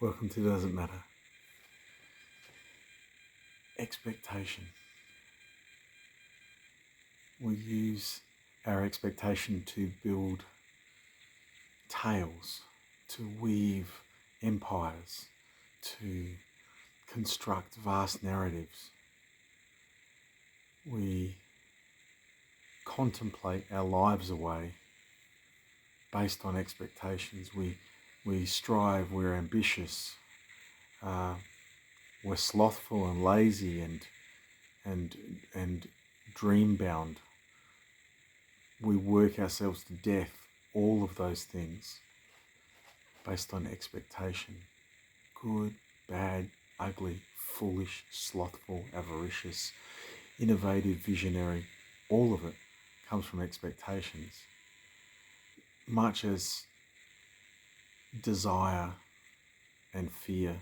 Welcome to Doesn't Matter. Expectation. We use our expectation to build tales, to weave empires, to construct vast narratives. We contemplate our lives away based on expectations. We strive, we're ambitious, we're slothful and lazy and dream bound. We work ourselves to death, all of those things based on expectation. Good, bad, ugly, foolish, slothful, avaricious, innovative, visionary, all of it comes from expectations. Much as desire and fear,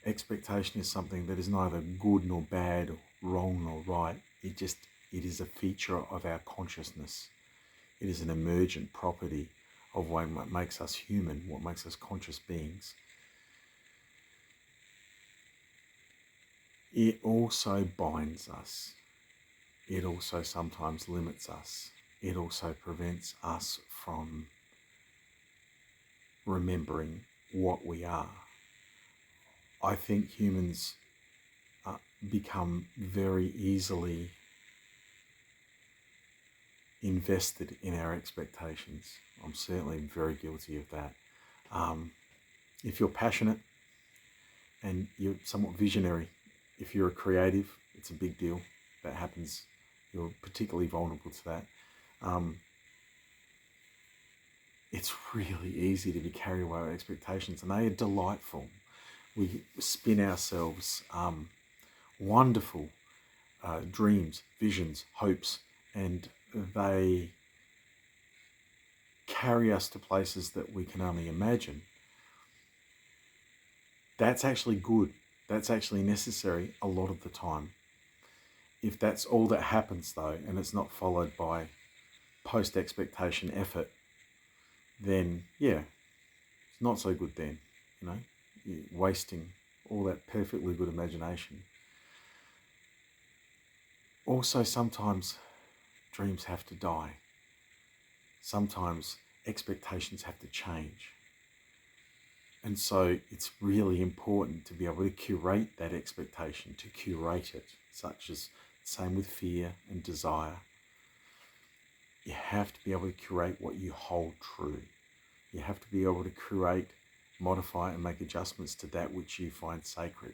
expectation is something that is neither good nor bad, or wrong nor right. It is a feature of our consciousness. It is an emergent property of what makes us human, what makes us conscious beings. It also binds us. It also sometimes limits us. It also prevents us from remembering what we are. I think humans become very easily invested in our expectations. I'm certainly very guilty of that. If you're passionate and you're somewhat visionary, if you're a creative, it's a big deal. That happens. You're particularly vulnerable to that. It's really easy to be carried away with expectations, and they are delightful. We spin ourselves wonderful dreams, visions, hopes, and they carry us to places that we can only imagine. That's actually good. That's actually necessary a lot of the time. If that's all that happens though, and it's not followed by post-expectation effort, then yeah, it's not so good then, you're wasting all that perfectly good imagination. Also, sometimes dreams have to die. Sometimes expectations have to change. And so it's really important to be able to curate that expectation, to curate it, such as same with fear and desire. You have to be able to curate what you hold true. You have to be able to curate, modify and make adjustments to that which you find sacred,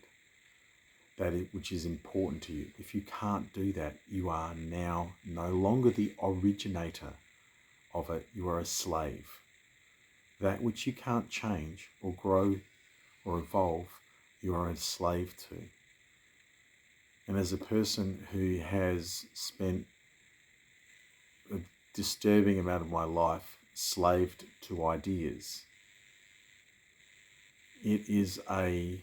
which is important to you. If you can't do that, you are now no longer the originator of it. You are a slave. That which you can't change or grow or evolve, you are a slave to. And as a person who has spent a disturbing amount of my life slaved to ideas, it is a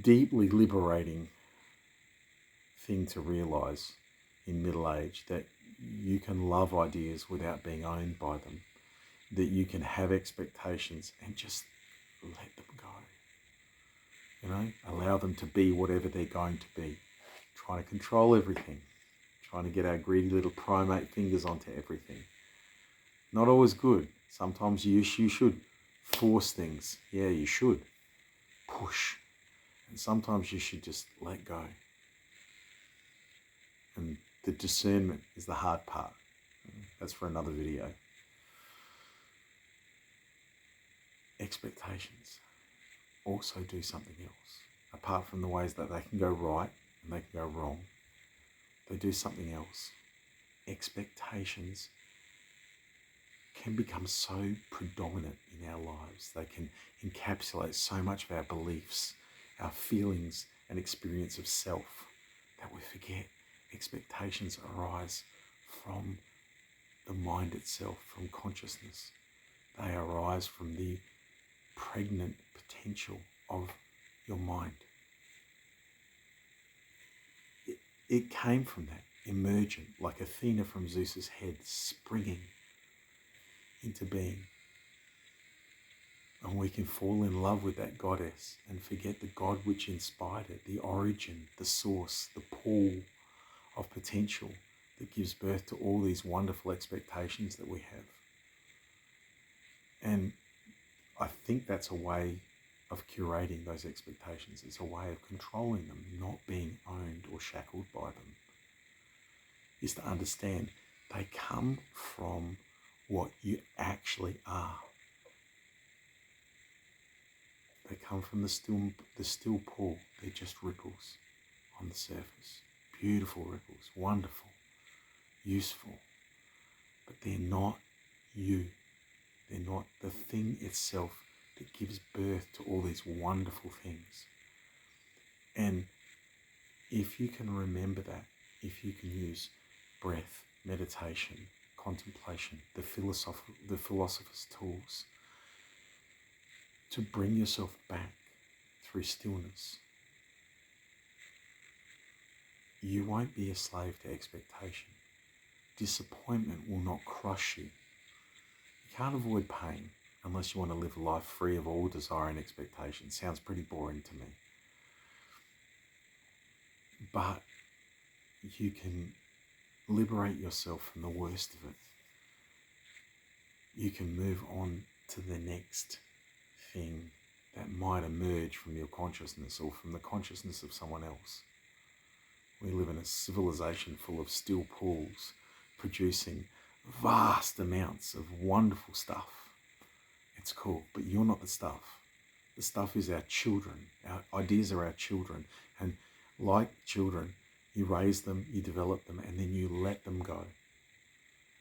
deeply liberating thing to realize in middle age, that you can love ideas without being owned by them, that you can have expectations and just let them go. Allow them to be whatever they're going to be. Trying to control everything, trying to get our greedy little primate fingers onto everything. Not always good. Sometimes you should force things. Yeah, you should push. And sometimes you should just let go. And the discernment is the hard part. That's for another video. Expectations also do something else. Apart from the ways that they can go right and they can go wrong, they do something else. Expectations can become so predominant in our lives. They can encapsulate so much of our beliefs, our feelings and experience of self, that we forget expectations arise from the mind itself, from consciousness. They arise from the pregnant potential of your mind. It came from that, emergent, like Athena from Zeus's head, springing into being. And we can fall in love with that goddess and forget the God which inspired it, the origin, the source, the pool of potential that gives birth to all these wonderful expectations that we have. And I think that's a way of curating those expectations. It's a way of controlling them, not being owned or shackled by them. Is to understand they come from what you actually are. They come from the still pool. They're just ripples on the surface. Beautiful ripples, wonderful, useful. But they're not you. They're not the thing itself that gives birth to all these wonderful things. And if you can remember that, if you can use breath, meditation, contemplation, the philosopher's tools, to bring yourself back through stillness, you won't be a slave to expectation. Disappointment will not crush you. You can't avoid pain unless you want to live a life free of all desire and expectation. Sounds pretty boring to me. But you can liberate yourself from the worst of it. You can move on to the next thing that might emerge from your consciousness or from the consciousness of someone else. We live in a civilization full of still pools, producing vast amounts of wonderful stuff. It's cool, but you're not the stuff. The stuff is our children. Our ideas are our children. And like children, you raise them, you develop them, and then you let them go.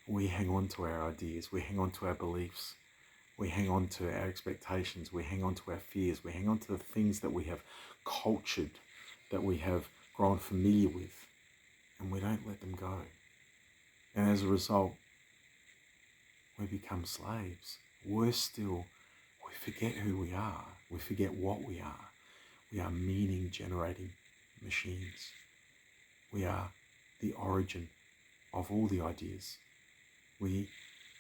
We hang on to our ideas. We hang on to our beliefs. We hang on to our expectations. We hang on to our fears. We hang on to the things that we have cultured, that we have grown familiar with, and we don't let them go. And as a result, we become slaves. Worse still, we forget who we are. We forget what we are. We are meaning-generating machines. We are the origin of all the ideas. We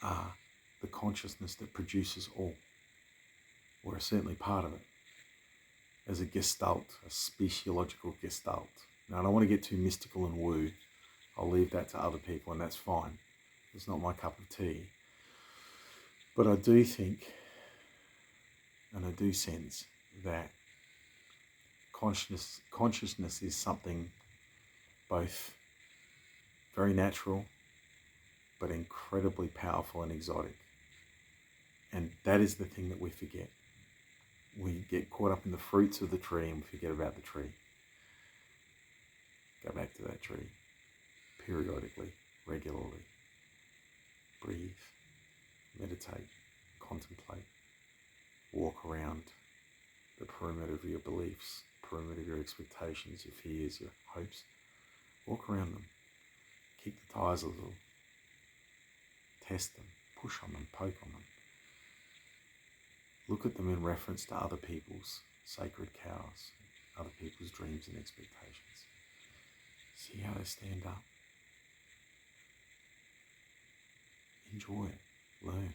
are the consciousness that produces all. We're certainly part of it. As a gestalt, a speciological gestalt. Now, I don't want to get too mystical and woo. I'll leave that to other people, and that's fine. It's not my cup of tea. But I do think, and I do sense, that consciousness is something both very natural, but incredibly powerful and exotic. And that is the thing that we forget. We get caught up in the fruits of the tree and we forget about the tree. Go back to that tree periodically, regularly. Breathe, meditate, contemplate, walk around the perimeter of your beliefs, perimeter of your expectations, your fears, your hopes. Walk around them. Kick the tires a little. Test them. Push on them. Poke on them. Look at them in reference to other people's sacred cows, other people's dreams and expectations. See how they stand up. Enjoy it. Learn.